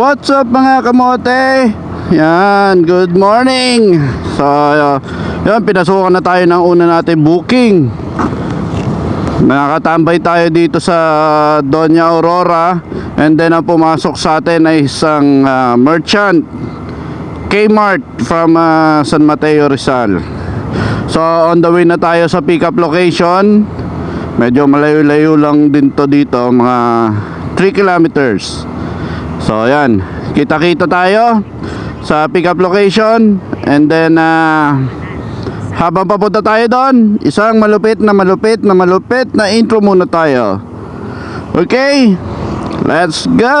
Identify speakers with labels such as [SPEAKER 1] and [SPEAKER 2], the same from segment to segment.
[SPEAKER 1] What's up mga kamote? Yan, good morning. So, yan, pinasukan na tayo ng una natin booking. Nakatambay tayo dito sa Doña Aurora. And then ang pumasok sa atin ay isang merchant, Kmart from San Mateo, Rizal. So on the way na tayo sa pick up location. Medyo malayo-layo lang din to dito, mga 3 kilometers. So yan, kita-kita tayo sa pick up location. And then habang papunta tayo doon, isang malupit na intro muna tayo. Okay, let's go!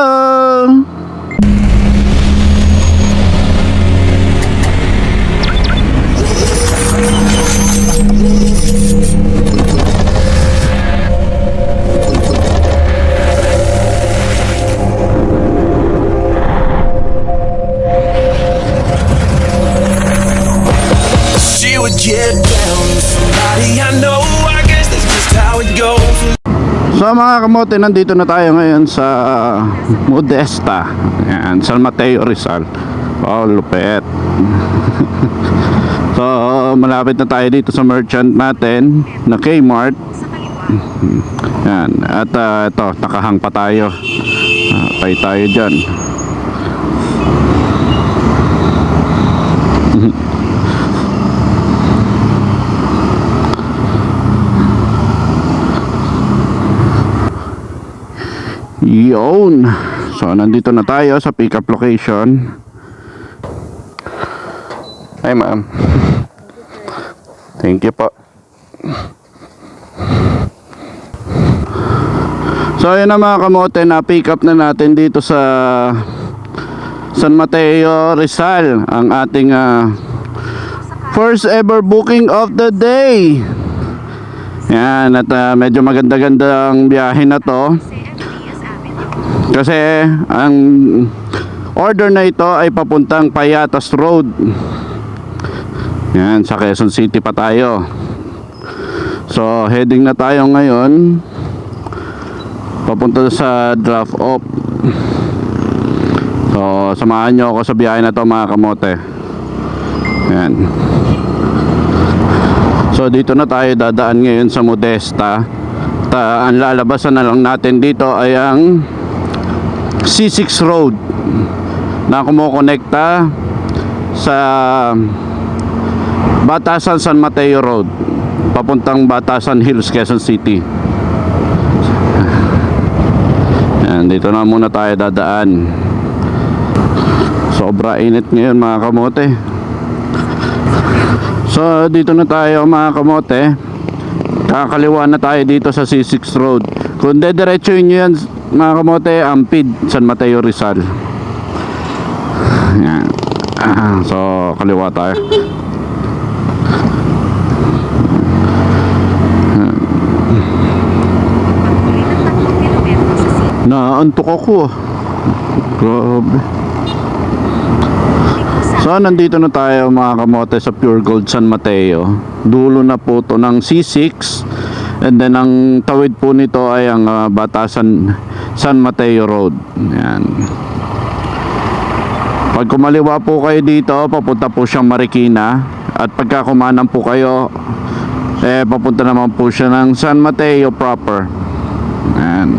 [SPEAKER 2] Get down with somebody I know. I guess that's just how it goes.
[SPEAKER 1] So mga kamote, nandito na tayo ngayon sa Modesta. Ayan, San Mateo, Rizal. Oh, lupet. So malapit na tayo dito sa merchant natin na Kmart. Ayan, at ito, nakahang pa tayo. Patay tayo dyan. Yun. So nandito na tayo sa pick up location. Hi ma'am. Thank you po. So yun na mga kamote, na pick up na natin dito sa San Mateo, Rizal ang ating first ever booking of the day. Yan, at medyo maganda-gandang biyahe na to. Kasi ang order na ito ay papuntang Payatas Road. Yan, sa Quezon City pa tayo. So heading na tayo ngayon papunta sa drop off. So samahan nyo ako sa biyahe na to mga kamote. Yan. So dito na tayo dadaan ngayon sa Modesta. Ang lalabasan na lang natin dito ay ang C6 Road na kumukonekta sa Batasan San Mateo Road papuntang Batasan Hills, Quezon City. Yan, dito na muna tayo dadaan. Sobra init ngayon mga kamote. So dito na tayo mga kamote. Kakaliwa na tayo dito sa C6 Road. Kung dediretsuin nyo yan mga kamote, Ampid, San Mateo, Rizal. Yan. So kaliwa tayo. Naantok ako. Grabe. So nandito na tayo mga kamote sa Pure Gold San Mateo. Dulo na po to ng C6. And then ang tawid po nito ay ang Batasan San Mateo Road. Yan. Pag kumaliwa po kayo dito, papunta po siyang Marikina. At pagka kumanan po kayo, papunta naman po siya ng San Mateo proper. Yan.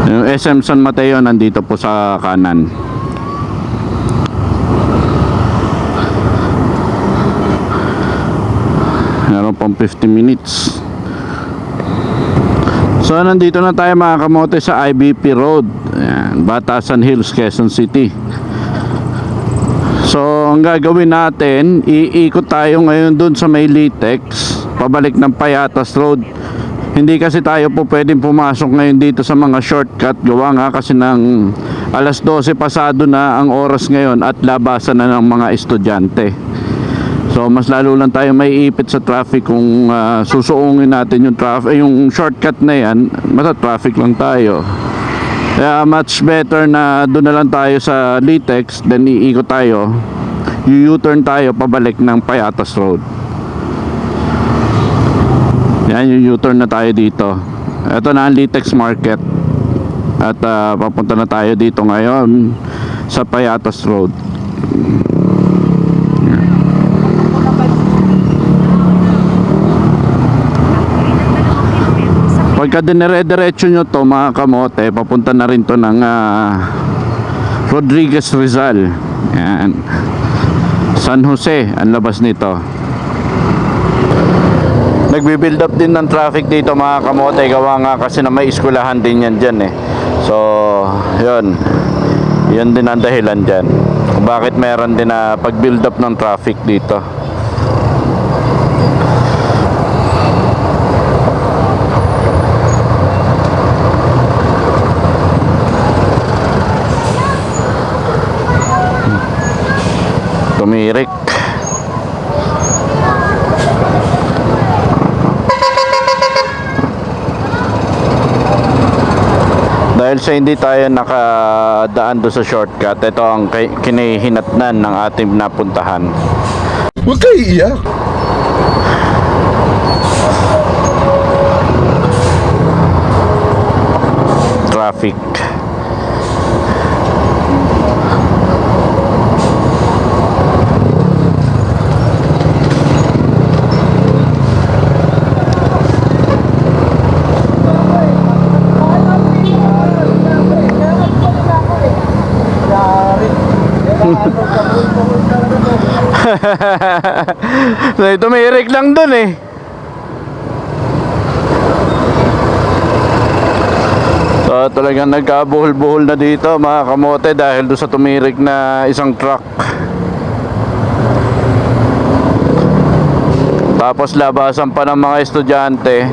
[SPEAKER 1] Yung SM San Mateo nandito po sa kanan. Meron pang 50 minutes. So nandito na tayo mga kamote sa IBP Road. Ayan, Batasan Hills, Quezon City. So ang gagawin natin, iikot tayo ngayon dun sa may Litex, pabalik ng Payatas Road. Hindi kasi tayo po pwedeng pumasok ngayon dito sa mga shortcut. Gawa nga kasi ng alas 12 pasado na ang oras ngayon at labasan na ng mga estudyante. So mas lalo lang tayo may ipit sa traffic kung susuungin natin yung shortcut na yan. Masa traffic lang tayo. Kaya much better na doon na lang tayo sa Litex, then iikot tayo, U-turn tayo pabalik ng Payatas Road. Yan, yung U-turn na tayo dito. Ito na ang Litex Market. At papunta na tayo dito ngayon sa Payatas Road. Pagka dinire-diretso nyo to mga kamote, papunta na rin to ng Rodriguez Rizal. Yan. San Jose ang labas nito. Nagbi-build up din ng traffic dito mga kamote, gawa nga kasi na may eskwelahan din yan dyan eh. So yun, yun din ang dahilan dyan kung bakit meron din na pag-build up ng traffic dito. Tumirik. Dahil sa hindi tayo nakadaan doon sa shortcut, ito ang kinihinatnan ng ating napuntahan.
[SPEAKER 3] Huwag kayo iiyak.
[SPEAKER 1] Traffic. Tumirik lang dun eh. So talagang nagkabuhol-buhol na dito mga kamote dahil doon sa tumirik na isang truck. Tapos labasan pa ng mga estudyante.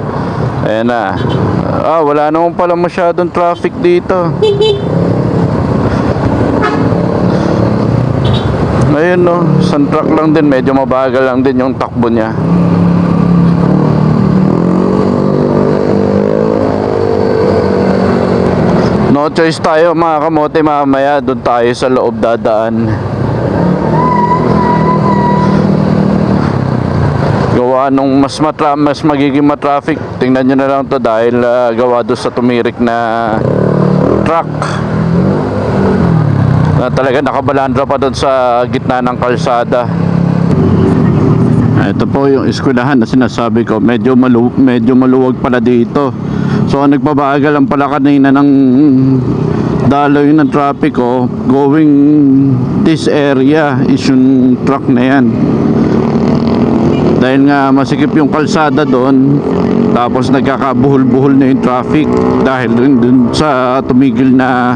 [SPEAKER 1] Ayan na. Wala naman pala masyadong traffic dito. Ayun no, isang truck lang din, medyo mabagal lang din yung takbo niya. No choice tayo mga kamote, mamaya doon tayo sa loob dadaan. Gawa nung mas magiging matraffic. Tingnan nyo na lang to dahil gawa doon sa tumirik na truck na talaga nakabalandra pa doon sa gitna ng kalsada. Ito po yung eskwelahan na sinasabi ko, medyo maluwag pala dito. So nagbabagal lang pala kanina ng daloy ng traffic going this area is yung truck na yan. Dahil nga masikip yung kalsada doon, tapos nagkakabuhol-buhol na yung traffic dahil dun sa tumigil na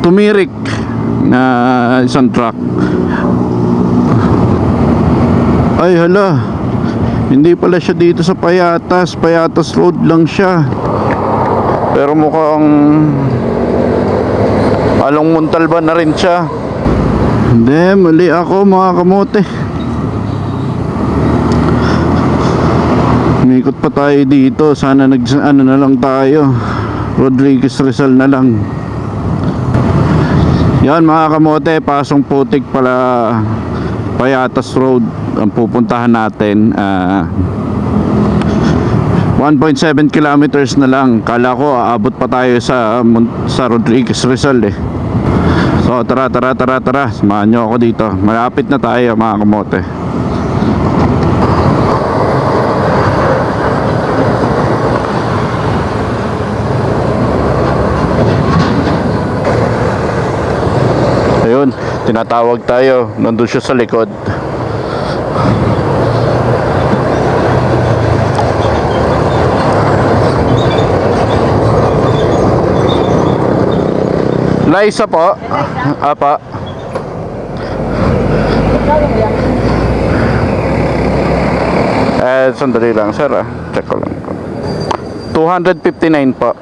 [SPEAKER 1] tumirik na isang truck. Ay hala, hindi pala siya dito sa Payatas Road lang siya, pero mukhang Along Montalban na rin siya. Hindi, mali ako mga kamote. Umikot pa tayo dito, sana ano na lang tayo, Rodriguez Rizal na lang. Yan mga kamote, Pasong Putik pala Payatas Road ang pupuntahan natin. 1.7 kilometers na lang. Kala ko aabot pa tayo sa Rodriguez Rizal eh. So tara, samahan nyo ako dito. Malapit na tayo mga kamote. Ayun, tinatawag tayo. Nandun siya sa likod. Liza po. Apa. Sandali lang sir check ko lang. 259 po.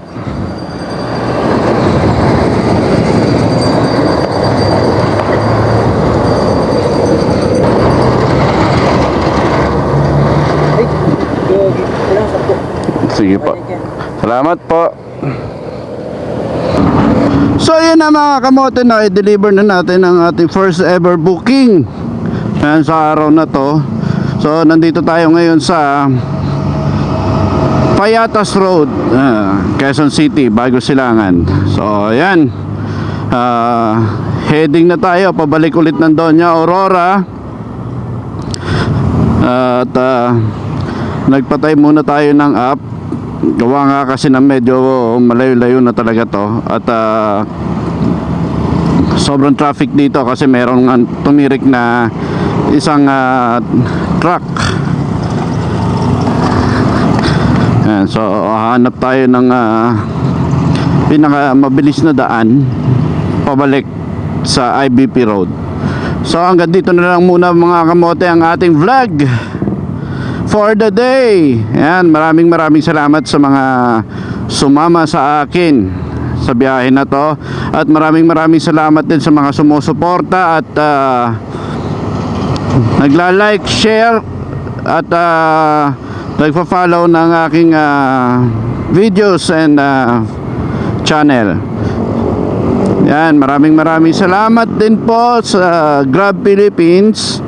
[SPEAKER 1] Sige po. Salamat po. So yun na mga kamote, na i-deliver na natin ang ating first ever booking. Ayan, sa araw na to So nandito tayo ngayon sa Payatas Road, Quezon City, Bago Silangan. So ayan, heading na tayo pabalik ulit ng Doña Aurora. At nagpatay muna tayo ng app. Gawa nga kasi na medyo malayo-layo na talaga to. At sobrang traffic dito kasi merong tumirik na isang truck. Ayan, so hanap tayo ng pinaka mabilis na daan pabalik sa IBP Road. So hanggang dito na lang muna mga kamote ang ating vlog for the day. Ayan, maraming salamat sa mga sumama sa akin sa biyahe na to. At maraming salamat din sa mga sumusuporta at nagla-like, share at nagpa-follow ng aking videos and channel. Yan, maraming salamat din po sa Grab Philippines.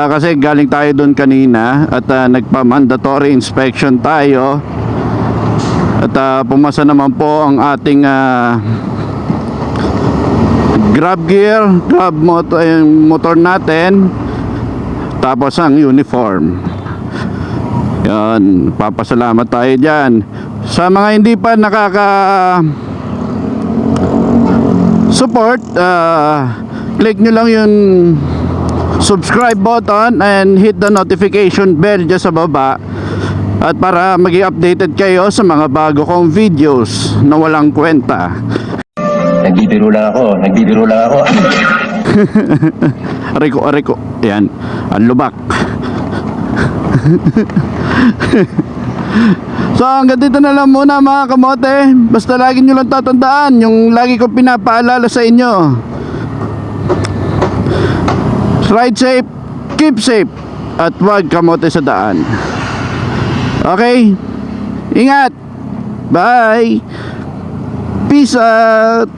[SPEAKER 1] Kasi galing tayo doon kanina at nagpa-mandatory inspection tayo. At pumasa naman po ang ating Grab gear, Grab motor, yung motor natin. Tapos ang uniform. Yan, papasalamat tayo dyan. Sa mga hindi pa support, click nyo lang yung subscribe button and hit the notification bell dyan sa baba, at para maging updated kayo sa mga bago kong videos na walang kwenta.
[SPEAKER 4] Nagbibiro lang ako.
[SPEAKER 1] Ariko, yan, ang lubak. So hanggang dito na lang muna mga kamote. Basta lagi nyo lang tatandaan yung lagi ko pinapaalala sa inyo: ride safe, keep safe, at huwag kamote sa daan. Okay? Ingat! Bye! Peace out!